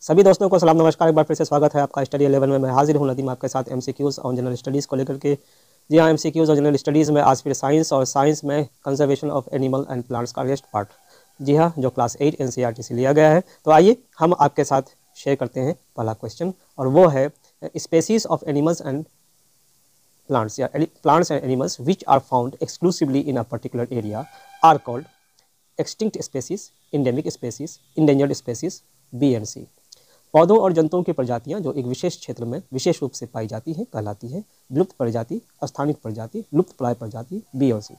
सभी दोस्तों को सलाम नमस्कार। एक बार फिर से स्वागत है आपका स्टडी 11 में। मैं हाजिर हूं नदीम आपके साथ एमसीक्यूज़ और जनरल स्टडीज़ को लेकर के। जी हाँ, एमसीक्यूज़ और जनरल स्टडीज़ में आज फिर साइंस और साइंस में conservation of animal and plants का रेस्ट पार्ट, जी हाँ, जो क्लास 8 एनसीईआरटी से लिया गया है। तो आइए हम आपके साथ शेयर करते हैं पहला क्वेश्चन, और वो है species of animals and plants, या plants and animals which are found exclusively in a particular area are called extinct species, endemic species, endangered species, B and C। पौधों और जंतुओं की प्रजातियां जो एक विशेष क्षेत्र में विशेष रूप से पाई जाती हैं कहलाती है विलुप्त प्रजाति, स्थानिक प्रजाति, लुप्तप्राय प्रजाति, बी और सी।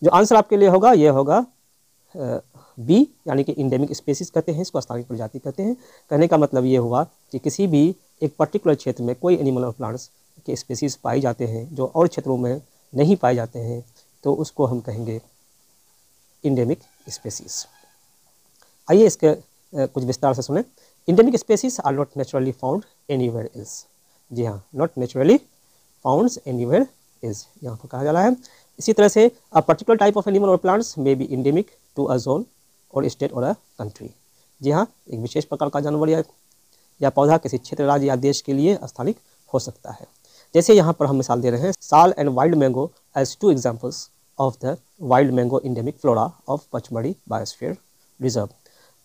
जो आंसर आपके लिए होगा ये होगा बी, यानी कि इंडेमिक स्पेसीज कहते हैं इसको, स्थानिक प्रजाति कहते हैं। कहने का मतलब ये हुआ कि किसी भी एक पर्टिकुलर क्षेत्र में कोई एनिमल और प्लांट्स के स्पेसीज पाए जाते हैं जो और क्षेत्रों में नहीं पाए जाते हैं, तो उसको हम कहेंगे इंडेमिक स्पेसीज। आइए इसके कुछ विस्तार से सुने। Endemic species are not naturally found anywhere else. जी हाँ, not naturally found anywhere else यहाँ पर कहा जा रहा है। इसी तरह से a particular type of animal और plants may be endemic to a zone और स्टेट और अ कंट्री। जी हाँ, एक विशेष प्रकार का जानवर या पौधा किसी क्षेत्र, राज्य या देश के लिए स्थानिक हो सकता है। जैसे यहाँ पर हम मिसाल दे रहे हैं sal and wild mango as 2 examples of the wild mango endemic flora of Pachmarhi biosphere reserve.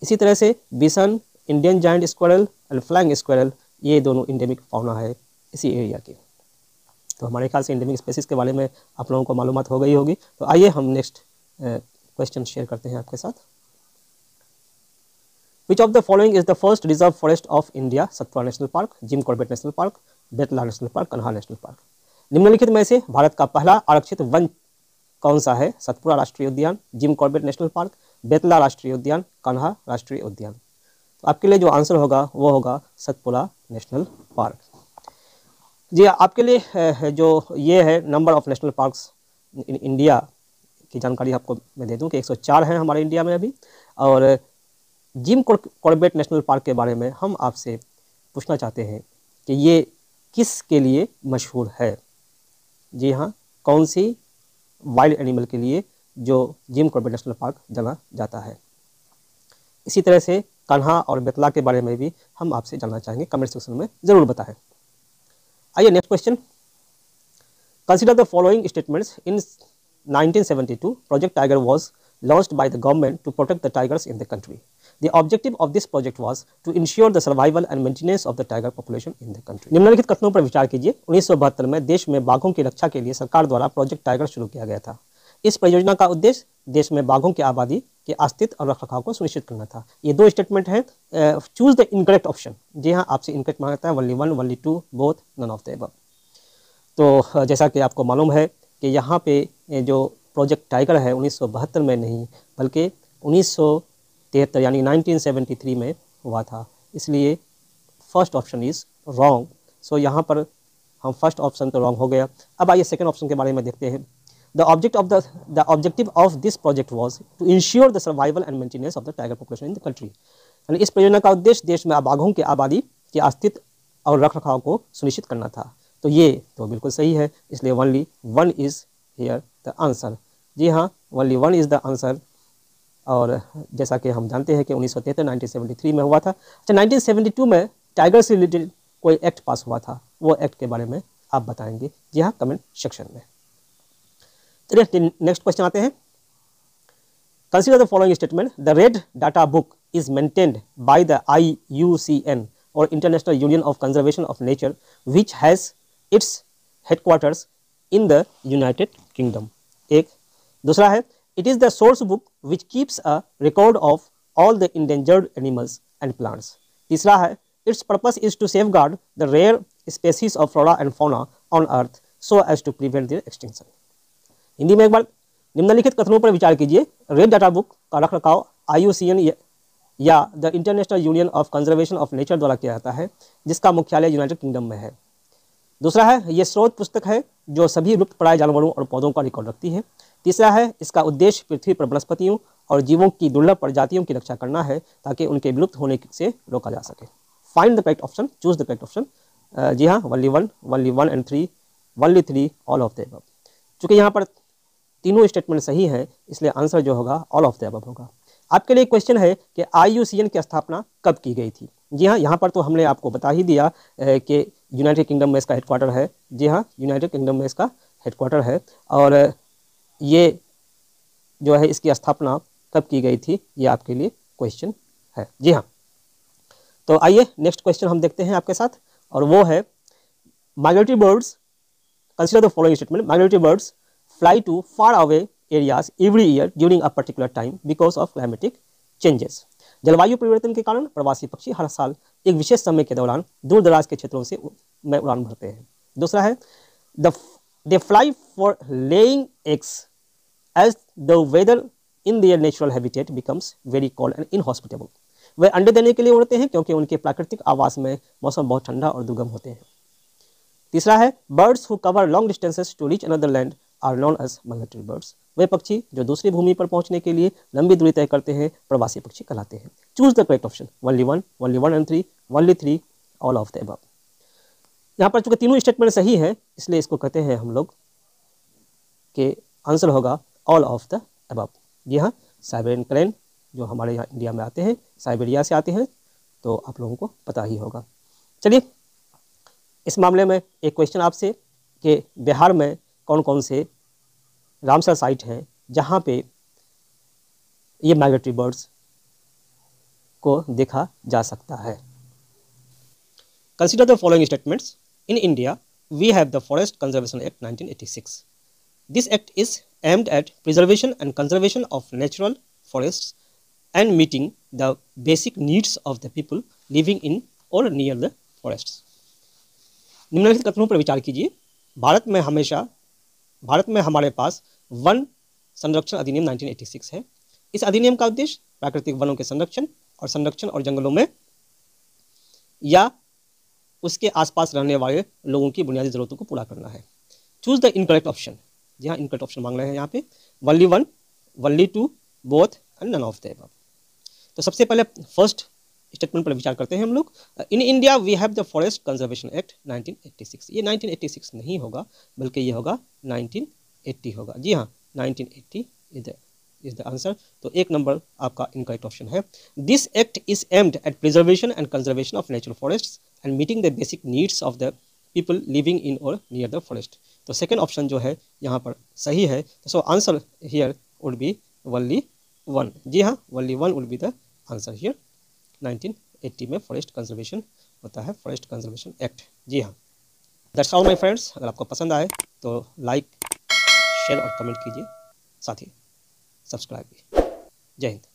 इसी तरह से bison, Indian giant squirrel and flying squirrel, ये दोनों इंडेमिक फौना है इसी एरिया के। तो हमारे ख्याल से इंडेमिक स्पेसीज के बारे में आप लोगों को मालूमात हो गई होगी। तो आइए हम नेक्स्ट क्वेश्चन शेयर करते हैं आपके साथ। Which of the following is the first reserve forest of India? Satpura national park, Jim Corbett national park, Betla national park, Kanha national park. निम्नलिखित में से भारत का पहला आरक्षित वन कौन सा है? सतपुड़ा राष्ट्रीय उद्यान, Jim Corbett national park, Betla राष्ट्रीय उद्यान, कन्हा राष्ट्रीय उद्यान। तो आपके लिए जो आंसर होगा वो होगा सतपुड़ा नेशनल पार्क। जी, आपके लिए जो ये है number of national parks in India की जानकारी आपको मैं दे दूं कि 104 हैं हमारे इंडिया में अभी। और जिम कॉर्बेट नेशनल पार्क के बारे में हम आपसे पूछना चाहते हैं कि ये किस के लिए मशहूर है? जी हाँ, कौन सी वाइल्ड एनिमल के लिए जो जिम कॉर्बेट नेशनल पार्क जाना जाता है। इसी तरह से कन्हा और बेतला के बारे में भी हम आपसे जानना चाहेंगे, कमेंट सेक्शन में ज़रूर बताएं। आइए next question. Consider the following statements. In 1972 project tiger was launched by the government to protect the tigers in the country. The objective of this project was to ensure the survival and maintenance of the tiger population in the country. निम्नलिखित कथनों पर विचार कीजिए। 1972 में देश में बाघों की रक्षा के लिए सरकार द्वारा प्रोजेक्ट टाइगर शुरू किया गया था। इस परियोजना का उद्देश्य देश में बाघों की आबादी के अस्तित्व और रखरखाव को सुनिश्चित करना था। ये दो स्टेटमेंट हैं। Choose the incorrect option. जी हाँ, आपसे इनकरेक्ट मांगता है only 1, only 2, both, none of the above। तो जैसा कि आपको मालूम है कि यहाँ पे जो प्रोजेक्ट टाइगर है 1972 में नहीं बल्कि 1973 यानी 1973 में हुआ था, इसलिए फर्स्ट ऑप्शन इज़ रॉन्ग। सो यहाँ पर हम फर्स्ट ऑप्शन तो रॉन्ग हो गया। अब आइए सेकंड ऑप्शन के बारे में देखते हैं। The objective of this project was to ensure the survival and maintenance of the tiger population in the country. यानी इस परियोजना का उद्देश्य देश में बाघों की आबादी के अस्तित्व और रखरखाव को सुनिश्चित करना था। तो ये तो बिल्कुल सही है, इसलिए only 1 is here the answer. जी हाँ, only 1 इज़ द आंसर। और जैसा कि हम जानते हैं कि 1973 में हुआ था। अच्छा, 1972 में टाइगर से रिलेटेड कोई एक्ट पास हुआ था, वो एक्ट के बारे में आप बताएंगे। जी हाँ, कमेंट सेक्शन में। चलिए नेक्स्ट क्वेश्चन आते हैं। Consider the following statement. The red data book is maintained by the IUCN और international union of conservation of nature which has its headquarters in the United Kingdom. एक। दूसरा है it is the source book which keeps a record of all the endangered animals and plants. तीसरा है its purpose is to safeguard the rare species of flora and fauna on earth so as to prevent their extinction. Hindi में एक बार निम्नलिखित कथनों पर विचार कीजिए। Red data book का रखरखाव IUCN या the international union of conservation of nature द्वारा किया जाता है, जिसका मुख्यालय यूनाइटेड किंगडम में है। दूसरा है ये स्रोत पुस्तक है जो सभी लुप्तप्राय जानवरों और पौधों का रिकॉर्ड रखती है। तीसरा है इसका उद्देश्य पृथ्वी पर वनस्पतियों और जीवों की दुर्लभ प्रजातियों की रक्षा करना है ताकि उनके विलुप्त होने से रोका जा सके। Find the correct option, choose the correct option. जी हाँ, only 1 and 3, only 3, all of the above. चूँकि यहाँ पर तीनों स्टेटमेंट सही हैं, इसलिए आंसर जो होगा ऑल ऑफ द अबव होगा। आपके लिए क्वेश्चन है कि IUCN की स्थापना कब की गई थी। जी हाँ, यहाँ पर तो हमने आपको बता ही दिया कि यूनाइटेड किंगडम में इसका हेडक्वार्टर है। जी हाँ, यूनाइटेड किंगडम में इसका हेडक्वार्टर है और ये जो है इसकी स्थापना कब की गई थी, ये आपके लिए क्वेश्चन है। जी हाँ, तो आइए नेक्स्ट क्वेश्चन हम देखते हैं आपके साथ, और वो है migratory birds, consider the following statement, migratory birds fly to far away areas every year during a particular time because of climatic changes. जलवायु परिवर्तन के कारण प्रवासी पक्षी हर साल एक विशेष समय के दौरान दूर दराज के क्षेत्रों से में उड़ान भरते हैं। दूसरा है they fly for laying eggs as the weather in their natural habitat becomes very cold and inhospitable. वे अंडे देने के लिए उड़ते हैं क्योंकि उनके प्राकृतिक आवास में मौसम बहुत ठंडा और दुर्गम होते हैं। तीसरा है birds who cover long distances to reach another land are known as migratory birds. वे पक्षी जो दूसरी भूमि पर पहुंचने के लिए लंबी दूरी तय करते हैं प्रवासी पक्षी कहलाते हैं। Choose the correct option, only one and three, only three, all of the above. यहाँ पर चूंकि तीनों स्टेटमेंट सही है इसलिए इसको कहते हैं हम लोग कि आंसर होगा ऑल ऑफ द अबव। जी हाँ, साइबेरियन क्रेन जो हमारे यहाँ इंडिया में आते हैं, साइबेरिया से आते हैं, तो आप लोगों को पता ही होगा। चलिए इस मामले में एक क्वेश्चन आपसे कि बिहार में कौन कौन से रामसर साइट हैं जहाँ पे ये माइग्रेटरी बर्ड्स को देखा जा सकता है। Consider the following statements. In India we have the forest conservation act 1986। This act is aimed at preservation and conservation of natural forests and meeting the basic needs of the people living in or near the forests। निम्नलिखित कथनों पर विचार कीजिए। भारत में हमारे पास one संरक्षण अधिनियम 1986 है। इस अधिनियम का उद्देश्य प्राकृतिक वनों के संरक्षण और जंगलों में या उसके आसपास रहने वाले लोगों की बुनियादी जरूरतों को पूरा करना है। Choose the incorrect option. जी हाँ, इनकरेक्ट ऑप्शन मांग रहे हैं यहाँ पे, only one, only two, both and none of the above. तो सबसे पहले फर्स्ट स्टेटमेंट पर विचार करते हैं हम लोग। In India we have the forest conservation act 1986। ये 1986 नहीं होगा बल्कि ये होगा 1980 होगा। जी हाँ, 1980 इज द आंसर। तो एक नंबर आपका इनकरेक्ट ऑप्शन है। This act is aimed at preservation and conservation of natural forests and meeting the basic needs of the people living in और नियर द फॉरेस्ट। तो सेकेंड ऑप्शन जो है यहाँ पर सही है। So answer here would be only one. जी हाँ, only one would be the answer here. 1980 में फॉरेस्ट कंजर्वेशन होता है, फॉरेस्ट कंजर्वेशन एक्ट। जी हाँ, दैट्स ऑल माय फ्रेंड्स। अगर आपको पसंद आए तो लाइक, शेयर और कमेंट कीजिए, साथ ही सब्सक्राइब भी। जय हिंद।